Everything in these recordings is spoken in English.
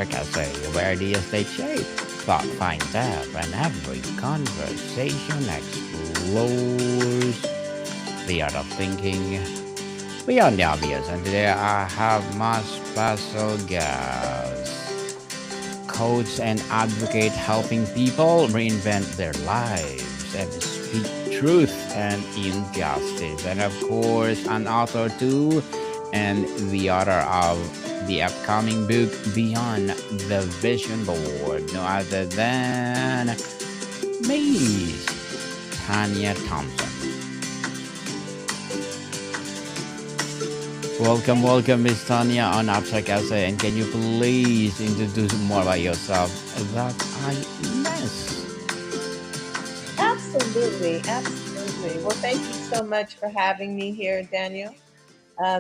Cafe, where ideas take shape, thought finds depth, and every conversation explores the art of thinking beyond the obvious. And today I have my special guest, coach and advocate helping people reinvent their lives and speak truth and injustice. And of course, an author too, and the author of the upcoming book Beyond the Vision Board, no other than Miss Tanya Thompson. Welcome, Miss Tanya on Upside Cafe. And can you please introduce more about yourself that I miss? Absolutely, absolutely. Well, thank you so much for having me here, Daniel.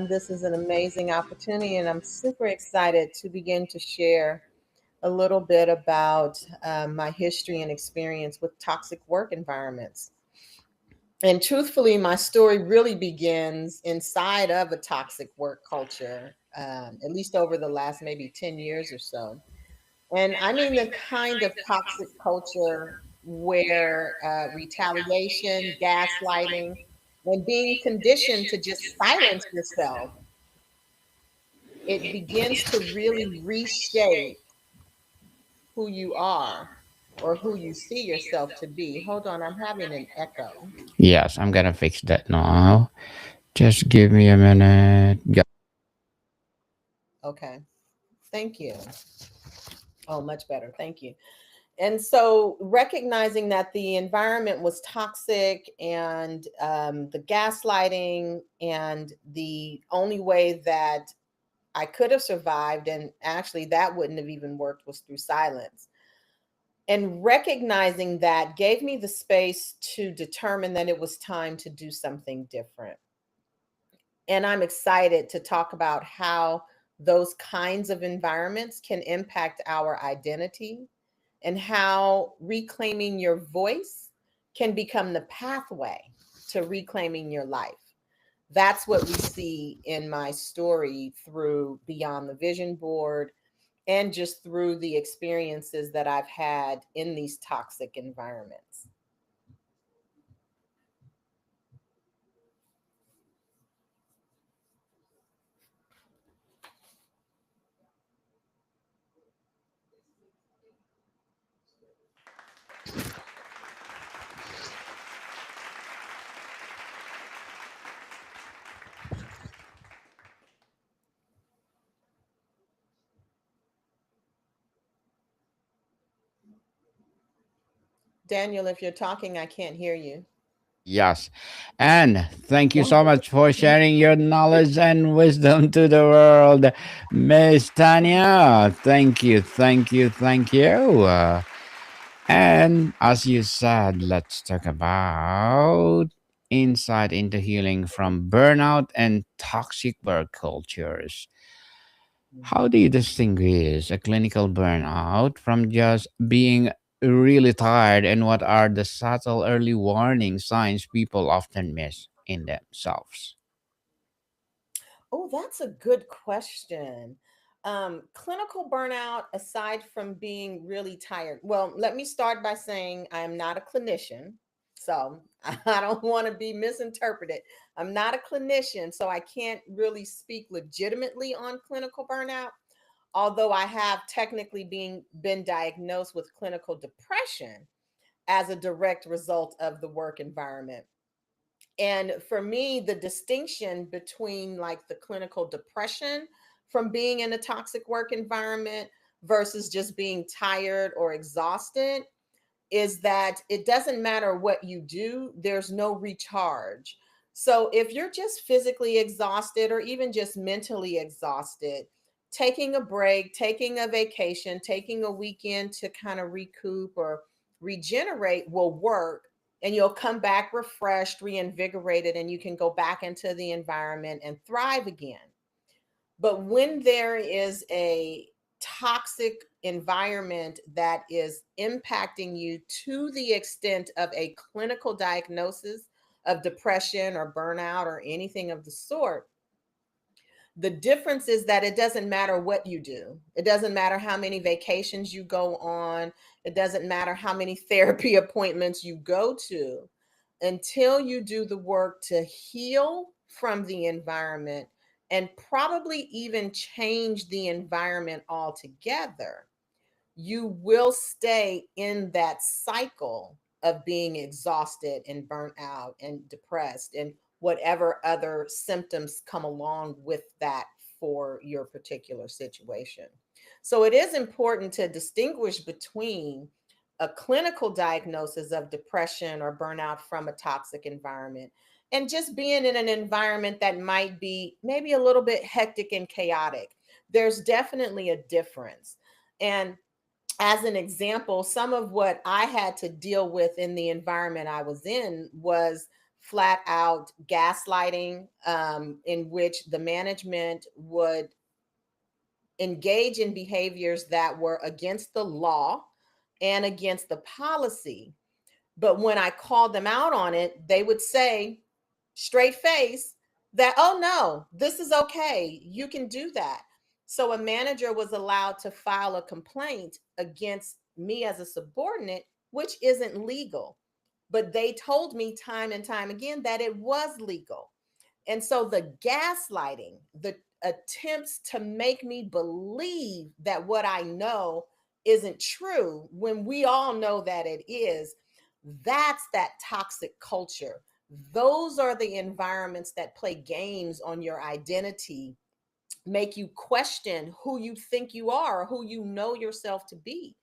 This is an amazing opportunity, and I'm super excited to begin to share a little bit about my history and experience with toxic work environments. And truthfully, my story really begins inside of a toxic work culture, at least over the last maybe 10 years or so. And I mean the kind of toxic culture where retaliation, gaslighting, and being conditioned to just silence yourself, it begins to really reshape who you are or who you see yourself to be. Hold on, I'm having an echo. Yes, I'm gonna fix that now. Just give me a minute. Okay, thank you. Oh, much better. Thank you. And so recognizing that the environment was toxic and the gaslighting, and the only way that I could have survived, and actually that wouldn't have even worked, was through silence. And recognizing that gave me the space to determine that it was time to do something different. And I'm excited to talk about how those kinds of environments can impact our identity, and how reclaiming your voice can become the pathway to reclaiming your life. That's what we see in my story through Beyond the Vision Board, and just through the experiences that I've had in these toxic environments. Daniel, if you're talking, I can't hear you. Yes. And thank you Yeah. so much for sharing your knowledge and wisdom to the world, Miss Tanya. Thank you. And as you said, let's talk about insight into healing from burnout and toxic work cultures. How do you distinguish a clinical burnout from just being really tired, and what are the subtle early warning signs people often miss in themselves? Oh, that's a good question. Clinical burnout, aside from being really tired, well, let me start by saying I am not a clinician. So I don't want to be misinterpreted. I'm not a clinician, so I can't really speak legitimately on clinical burnout, although I have technically been diagnosed with clinical depression as a direct result of the work environment. And for me, the distinction between like the clinical depression from being in a toxic work environment versus just being tired or exhausted is that it doesn't matter what you do, there's no recharge. So if you're just physically exhausted or even just mentally exhausted, taking a break, taking a vacation, taking a weekend to kind of recoup or regenerate will work. And you'll come back refreshed, reinvigorated, and you can go back into the environment and thrive again. But when there is a toxic environment that is impacting you to the extent of a clinical diagnosis of depression or burnout or anything of the sort, The difference is that it doesn't matter what you do. It doesn't matter how many vacations you go on. It doesn't matter how many therapy appointments you go to. Until you do the work to heal from the environment and probably even change the environment altogether, you will stay in that cycle of being exhausted and burnt out and depressed and whatever other symptoms come along with that for your particular situation. So it is important to distinguish between a clinical diagnosis of depression or burnout from a toxic environment and just being in an environment that might be maybe a little bit hectic and chaotic. There's definitely a difference. And as an example, some of what I had to deal with in the environment I was in was flat out gaslighting, in which the management would engage in behaviors that were against the law and against the policy. But when I called them out on it, they would say, straight face, that, oh no, this is okay. You can do that. So a manager was allowed to file a complaint against me as a subordinate, which isn't legal. But they told me time and time again that it was legal. And so the gaslighting, the attempts to make me believe that what I know isn't true when we all know that it is, that's that toxic culture. Those are the environments that play games on your identity, make you question who you think you are, or who you know yourself to be.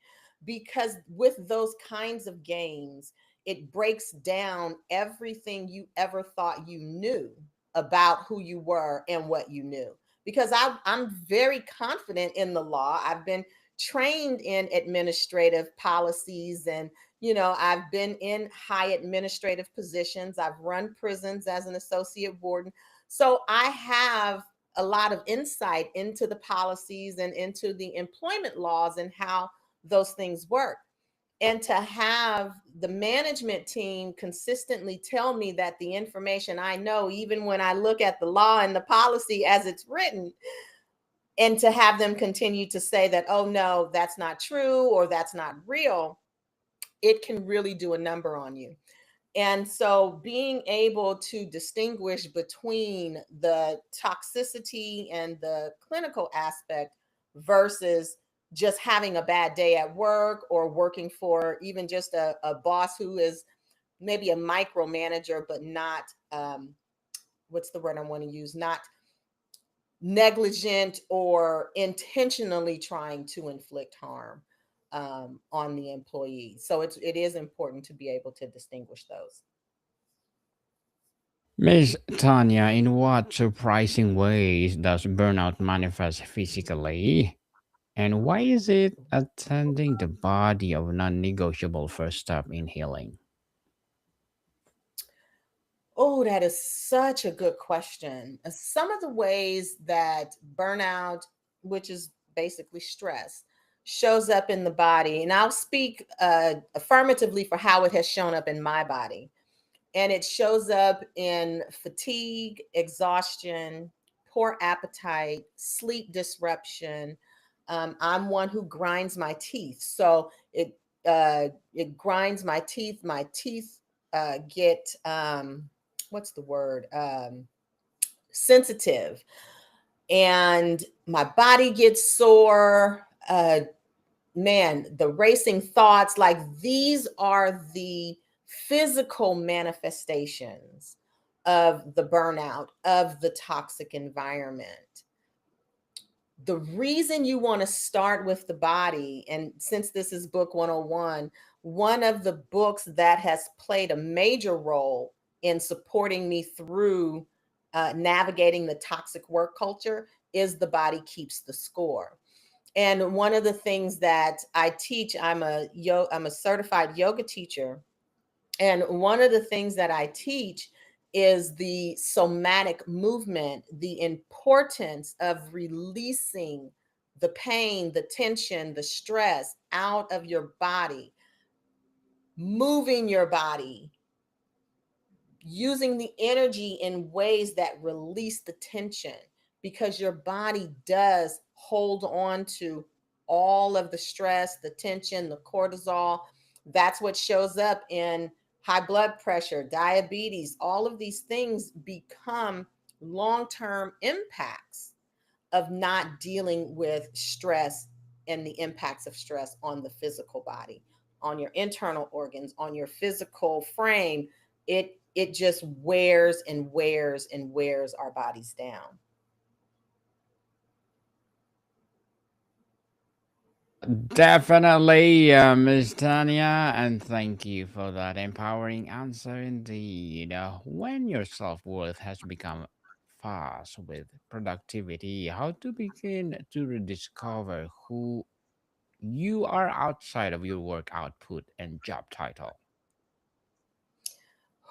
Because with those kinds of games, it breaks down everything you ever thought you knew about who you were and what you knew. Because I'm very confident in the law. I've been trained in administrative policies, and I've been in high administrative positions. I've run prisons as an associate warden. So I have a lot of insight into the policies and into the employment laws and how those things work. And to have the management team consistently tell me that the information I know, even when I look at the law and the policy as it's written, and to have them continue to say that, oh, no, that's not true or that's not real, it can really do a number on you. And so being able to distinguish between the toxicity and the clinical aspect versus just having a bad day at work or working for even just a boss who is maybe a micromanager, but not, what's the word I want to use? Not negligent or intentionally trying to inflict harm on the employee. So it is important to be able to distinguish those. Miss Tanya, in what surprising ways does burnout manifest physically? And why is it attending the body of non negotiable first step in healing? Oh, that is such a good question. Some of the ways that burnout, which is basically stress, shows up in the body, and I'll speak affirmatively for how it has shown up in my body. And it shows up in fatigue, exhaustion, poor appetite, sleep disruption. I'm one who grinds my teeth, so it grinds my teeth. My teeth get what's the word, sensitive, and my body gets sore. Man, the racing thoughts, like these are the physical manifestations of the burnout, of the toxic environment. The reason you want to start with the body, and since this is book 101, one of the books that has played a major role in supporting me through navigating the toxic work culture is The Body Keeps the Score. And one of the things that I teach, I'm a certified yoga teacher, and one of the things that I teach is the somatic movement, the importance of releasing the pain, the tension, the stress out of your body, moving your body, using the energy in ways that release the tension. because your body does hold on to all of the stress, the tension, the cortisol. That's what shows up in high blood pressure, diabetes. All of these things become long term impacts of not dealing with stress and the impacts of stress on the physical body, on your internal organs, on your physical frame. It just wears and wears and wears our bodies down. Definitely, Miss Tanya, and thank you for that empowering answer indeed. When your self worth has become fast with productivity, how to begin to rediscover who you are outside of your work output and job title?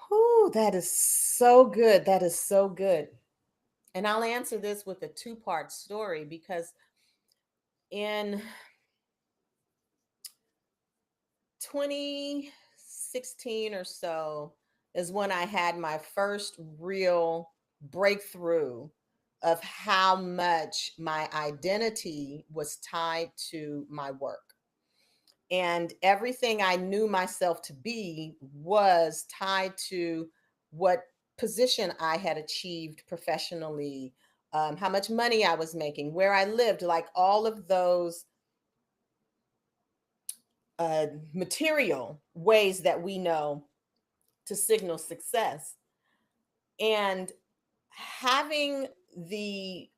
Whew, that is so good. That is so good. And I'll answer this with a two-part story because in 2016 or so is when I had my first real breakthrough of how much my identity was tied to my work. And everything I knew myself to be was tied to what position I had achieved professionally, how much money I was making, where I lived, like all of those material ways that we know to signal success. And having the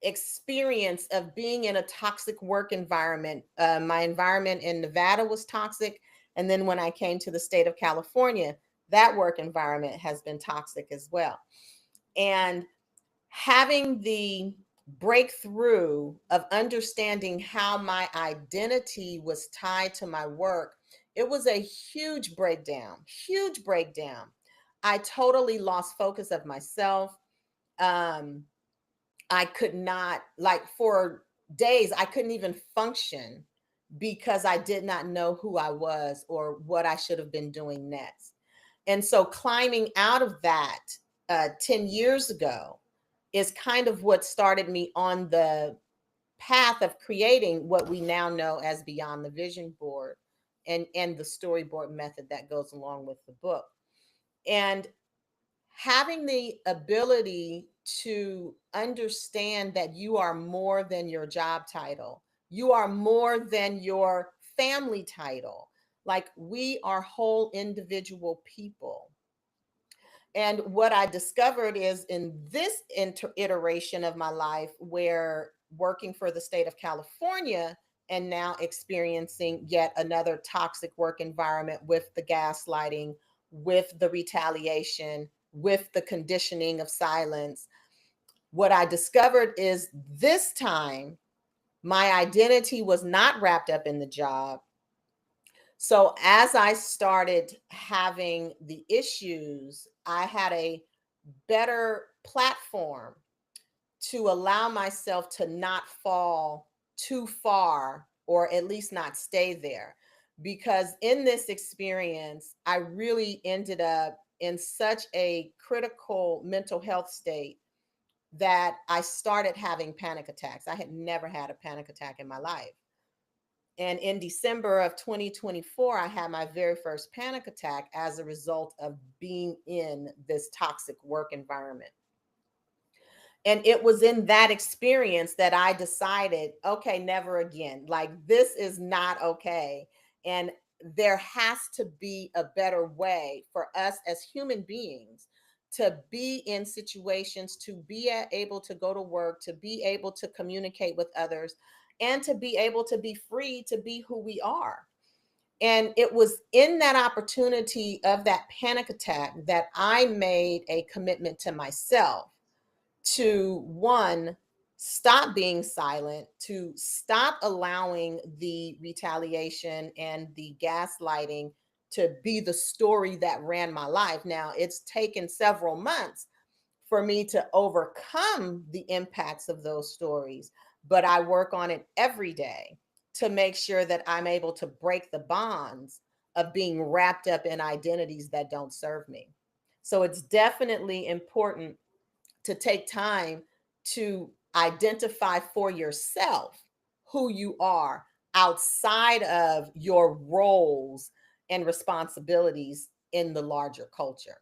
experience of being in a toxic work environment, my environment in Nevada was toxic. And then when I came to the state of California, that work environment has been toxic as well. And having the breakthrough of understanding how my identity was tied to my work, it was a huge breakdown, huge breakdown. I totally lost focus of myself. Um, I could not, like, for days, I couldn't even function because I did not know who I was or what I should have been doing next. And so climbing out of that 10 years ago is kind of what started me on the path of creating what we now know as Beyond the Vision Board and the storyboard method that goes along with the book. And having the ability to understand that you are more than your job title, you are more than your family title. Like, we are whole individual people. And what I discovered is in this iteration of my life, where working for the state of California and now experiencing yet another toxic work environment with the gaslighting, with the retaliation, with the conditioning of silence, what I discovered is this time my identity was not wrapped up in the job. So as I started having the issues, I had a better platform to allow myself to not fall too far, or at least not stay there. Because in this experience, I really ended up in such a critical mental health state that I started having panic attacks. I had never had a panic attack in my life. And in December of 2024, I had my very first panic attack as a result of being in this toxic work environment. And it was in that experience that I decided, okay, never again. Like, this is not okay. And there has to be a better way for us as human beings to be in situations, to be able to go to work, to be able to communicate with others, and to be able to be free to be who we are. And it was in that opportunity of that panic attack that I made a commitment to myself to, one, stop being silent, to stop allowing the retaliation and the gaslighting to be the story that ran my life. Now, it's taken several months for me to overcome the impacts of those stories, but I work on it every day to make sure that I'm able to break the bonds of being wrapped up in identities that don't serve me. So it's definitely important to take time to identify for yourself who you are outside of your roles and responsibilities in the larger culture.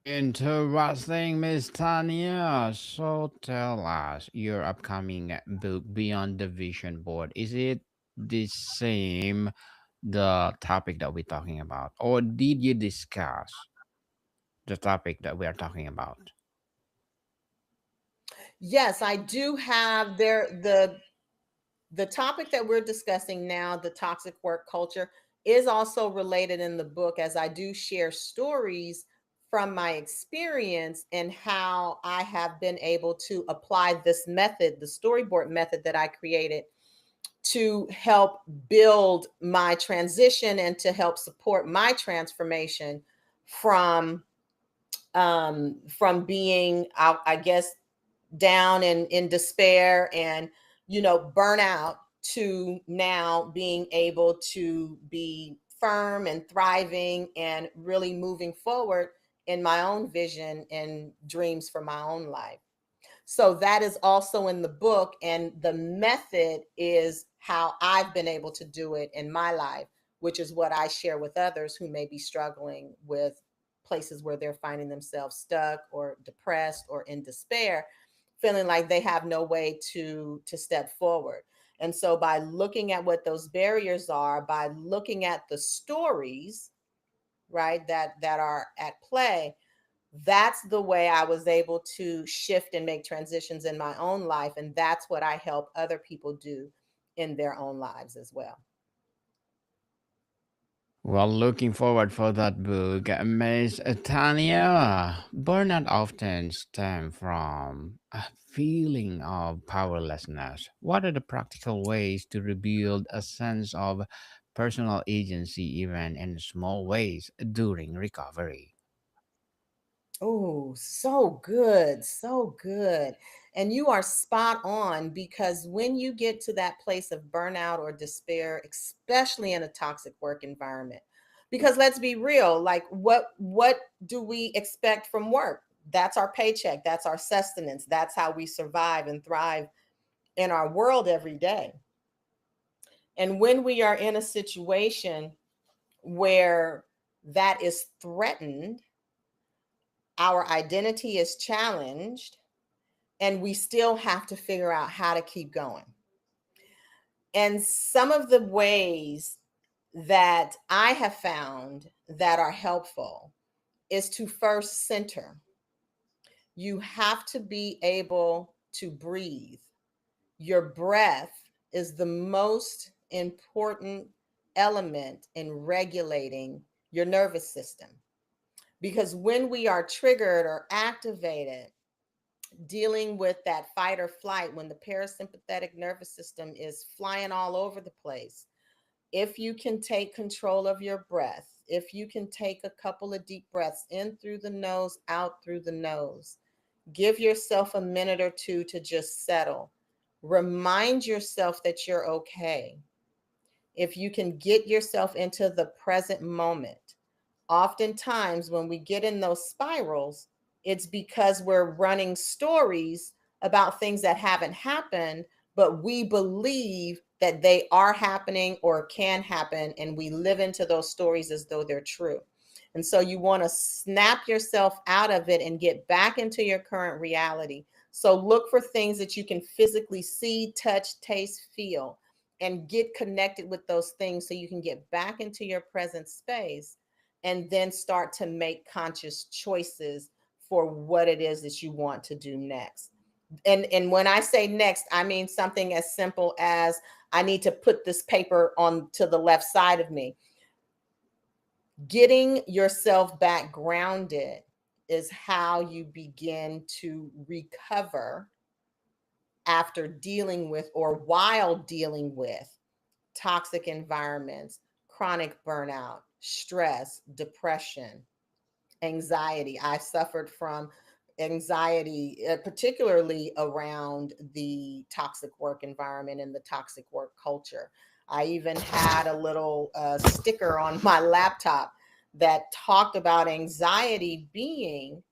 Interesting, Miss Tanya. So tell us your upcoming book, Beyond the Vision Board. Is it the same, the topic that we're talking about? Or did you discuss the topic that we are talking about? Yes, I do have the topic that we're discussing now, the toxic work culture, is also related in the book, as I do share stories from my experience and how I have been able to apply this method, the storyboard method that I created, to help build my transition and to help support my transformation from being, I guess, down and in despair and burnout, to now being able to be firm and thriving and really moving forward in my own vision and dreams for my own life. So that is also in the book, and the method is how I've been able to do it in my life, which is what I share with others who may be struggling with places where they're finding themselves stuck or depressed or in despair, feeling like they have no way to step forward. And so by looking at what those barriers are, by looking at the stories, right, that are at play, that's the way I was able to shift and make transitions in my own life. And that's what I help other people do in their own lives as well. Well, looking forward for that book, Miss Tanya. Burnout often stem from a feeling of powerlessness. What are the practical ways to rebuild a sense of personal agency, even in small ways, during recovery? Oh, so good. So good. And you are spot on, because when you get to that place of burnout or despair, especially in a toxic work environment, because let's be real, like what do we expect from work? That's our paycheck, that's our sustenance, that's how we survive and thrive in our world every day. And when we are in a situation where that is threatened, our identity is challenged, and we still have to figure out how to keep going. And some of the ways that I have found that are helpful is to first center. You have to be able to breathe. Your breath is the most important element in regulating your nervous system. Because when we are triggered or activated, dealing with that fight or flight, when the parasympathetic nervous system is flying all over the place, if you can take control of your breath, if you can take a couple of deep breaths in through the nose, out through the nose, give yourself a minute or two to just settle. Remind yourself that you're okay. If you can get yourself into the present moment, oftentimes when we get in those spirals, it's because we're running stories about things that haven't happened, but we believe that they are happening or can happen, and we live into those stories as though they're true. And so you want to snap yourself out of it and get back into your current reality. So look for things that you can physically see, touch, taste, feel, and get connected with those things so you can get back into your present space, and then start to make conscious choices for what it is that you want to do next. And when I say next, I mean something as simple as, I need to put this paper on to the left side of me. Getting yourself back grounded is how you begin to recover after dealing with, or while dealing with, toxic environments, chronic burnout, stress, depression, anxiety. I suffered from anxiety, particularly around the toxic work environment and the toxic work culture. I even had a little sticker on my laptop that talked about anxiety being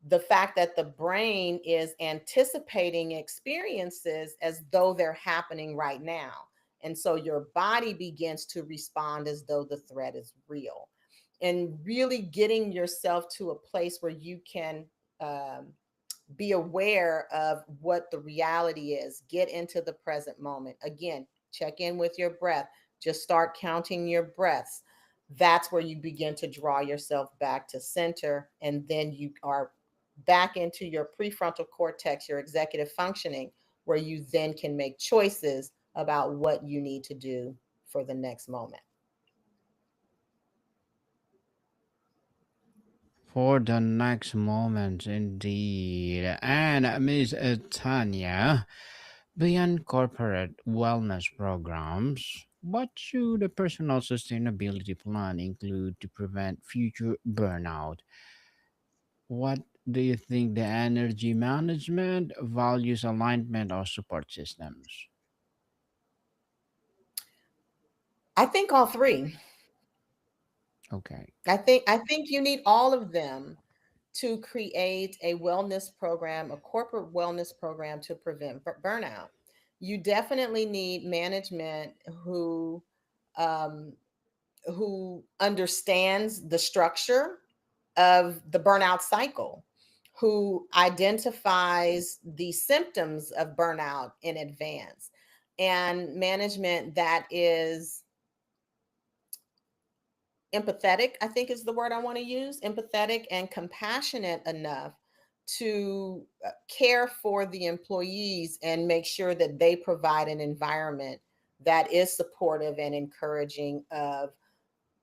the fact that the brain is anticipating experiences as though they're happening right now. And so your body begins to respond as though the threat is real. And really getting yourself to a place where you can um, be aware of what the reality is, get into the present moment. Again, check in with your breath, just start counting your breaths. That's where you begin to draw yourself back to center, and then you are back into your prefrontal cortex, your executive functioning, where you then can make choices about what you need to do for the next moment. For the next moment, indeed. And Miss Tanya, beyond corporate wellness programs, what should a personal sustainability plan include to prevent future burnout? What do you think, the energy management, values alignment, or support systems? I think all three. Okay. I think you need all of them to create a wellness program, a corporate wellness program to prevent burnout. You definitely need management um, who understands the structure of the burnout cycle, who identifies the symptoms of burnout in advance, and management that is empathetic, I think is the word I want to use, empathetic and compassionate enough to care for the employees and make sure that they provide an environment that is supportive and encouraging of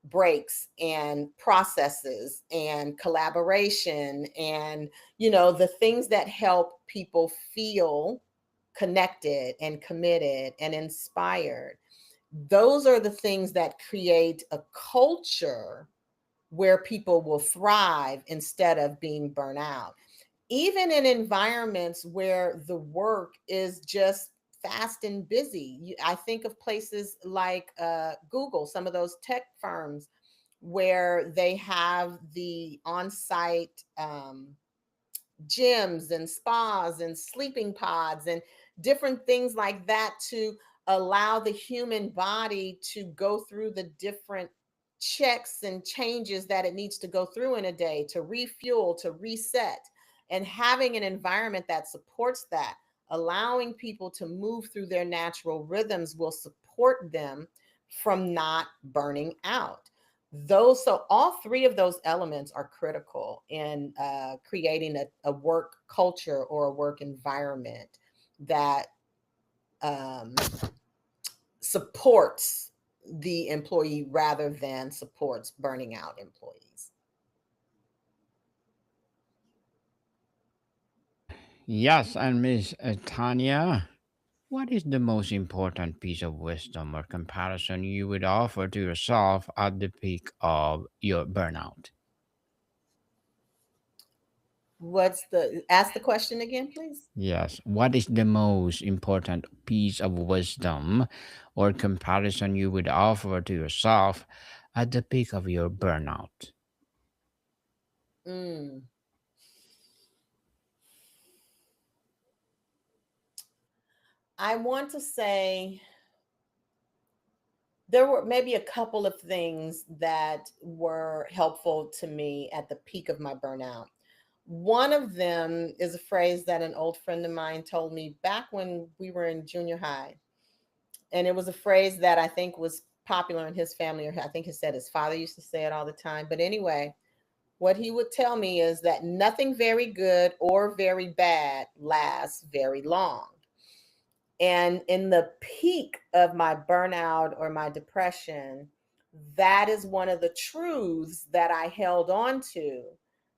breaks and processes and collaboration and the things that help people feel connected and committed and inspired. Those are the things that create a culture where people will thrive instead of being burnt out. Even in environments where the work is just fast and busy. I think of places like Google, some of those tech firms where they have the on site gyms and spas and sleeping pods and different things like that to allow the human body to go through the different checks and changes that it needs to go through in a day to refuel, to reset, and having an environment that supports that, allowing people to move through their natural rhythms will support them from not burning out. So all three of those elements are critical in creating a work culture or a work environment that um, supports the employee rather than supports burning out employees. Yes, and Miss Tanya, what is the most important piece of wisdom or comparison you would offer to yourself at the peak of your burnout? What's the Ask the question again, please? Yes, what is the most important piece of wisdom or comparison you would offer to yourself at the peak of your burnout? Mm. I want to say there were maybe a couple of things that were helpful to me at the peak of my burnout. One of them is a phrase that an old friend of mine told me back when we were in junior high. And it was a phrase that I think was popular in his family, or I think he said his father used to say it all the time. But anyway, what he would tell me is that nothing very good or very bad lasts very long. And in the peak of my burnout or my depression, that is one of the truths that I held on to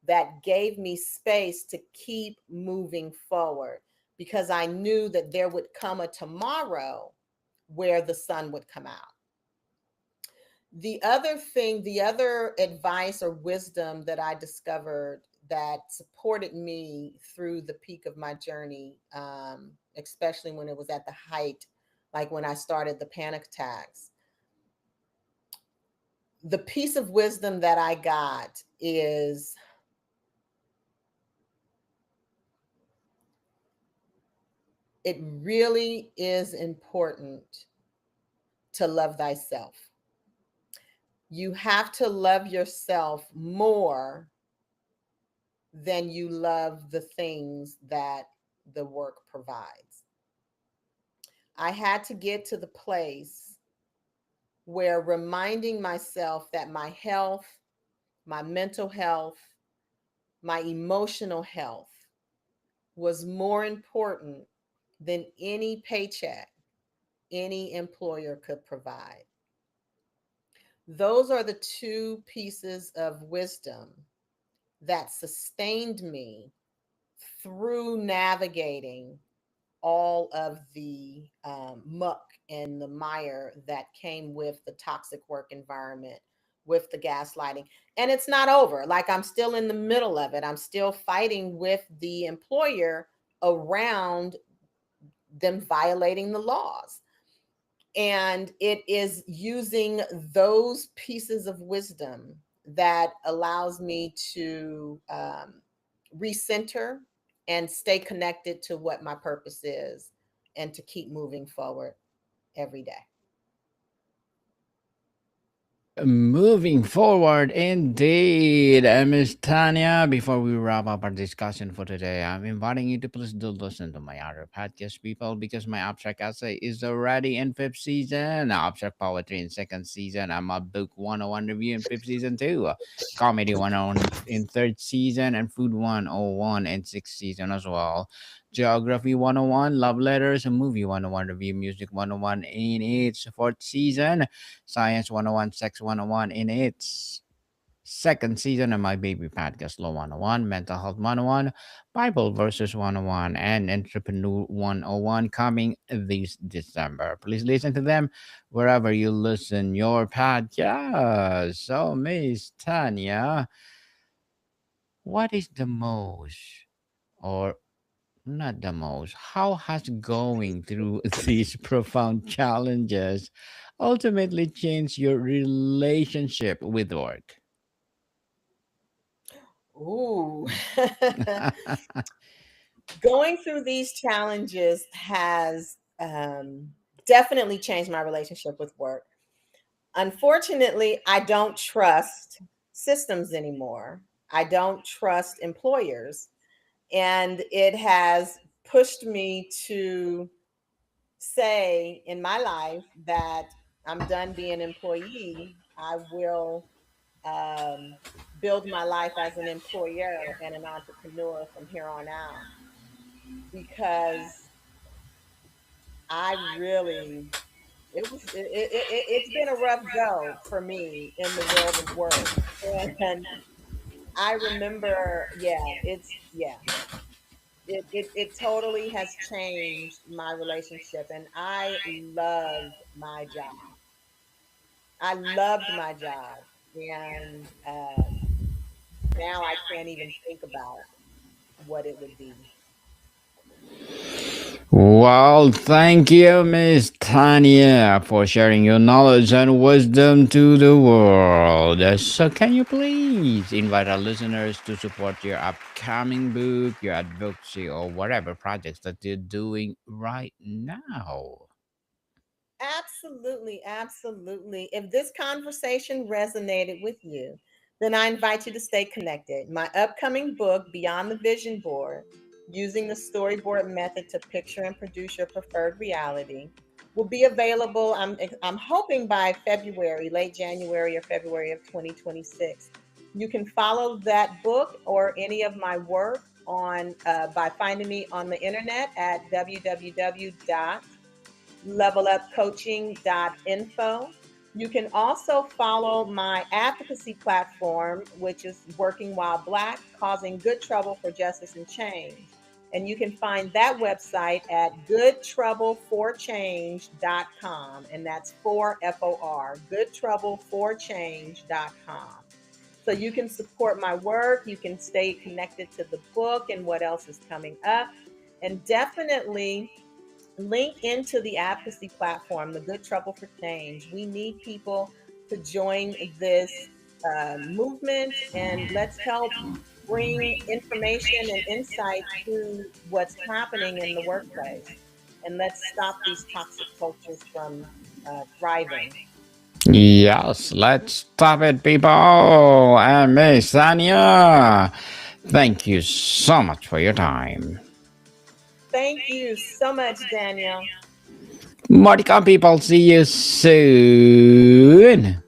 that gave me space to keep moving forward because I knew that there would come a tomorrow where the sun would come out. The other advice or wisdom that I discovered that supported me through the peak of my journey, especially when it was at the height, like when I started the panic attacks, The piece of wisdom that I got is it really is important to love thyself. You have to love yourself more than you love the things that the work provides. I had to get to the place where reminding myself that my health, my mental health, my emotional health was more important than any paycheck any employer could provide. Those are the two pieces of wisdom that sustained me through navigating all of the muck and the mire that came with the toxic work environment, with the gaslighting. And it's not over. Like, I'm still in the middle of it. I'm still fighting with the employer around them violating the laws. And it is using those pieces of wisdom that allows me to recenter and stay connected to what my purpose is and to keep moving forward every day. Moving forward, indeed, Miss Tanya. Before we wrap up our discussion for today, I'm inviting you to please do listen to my other podcast, people, because my abstract essay is already in fifth season. Abstract poetry in second season. I'm a book 101 review in fifth season too. Comedy 101 in third season, and food 101 in sixth season as well. Geography 101, love letters, and movie 101 review, music 101 in its fourth season. Science 101, Sex 101 in its second season of My Baby Podcast, Law 101, Mental Health 101, Bible Verses 101, and Entrepreneur 101 coming this December. Please listen to them wherever you listen your podcast. So, Miss Tanya, what is the most, or not the most, how has going through these profound challenges ultimately changed your relationship with work? Ooh. Going through these challenges has definitely changed my relationship with work. Unfortunately, I don't trust systems anymore. I don't trust employers. And it has pushed me to say in my life that I'm done being an employee. I will um, build my life as an employer and an entrepreneur from here on out, because I really, it's been a rough go for me in the world of work. And I remember, yeah, it totally has changed my relationship. And I loved my job. I loved my job. And now I can't even think about what it would be. Well, thank you, Miss Tanya, for sharing your knowledge and wisdom to the world. So, can you please invite our listeners to support your upcoming book, your advocacy, or whatever projects that you're doing right now? Absolutely, absolutely. If this conversation resonated with you, then I invite you to stay connected. My upcoming book, Beyond the Vision Board, Using the Storyboard Method to Picture and Produce Your Preferred Reality, will be available. I'm hoping by February, late January or February of 2026. You can follow that book or any of my work on by finding me on the internet at www.levelupcoaching.info. You can also follow my advocacy platform, which is Working While Black, Causing Good Trouble for Justice and Change. And you can find that website at goodtroubleforchange.com. And that's for FOR, goodtroubleforchange.com. So you can support my work. You can stay connected to the book and what else is coming up. And definitely link into the advocacy platform, the Good Trouble for Change. We need people to join this movement, and let's help bring information and insight to what's happening in the workplace. And let's stop these toxic cultures from thriving. Yes, let's stop it, people. And Miss Tanya, thank you so much for your time. Thank you so much, Daniel. Monica people, see you soon.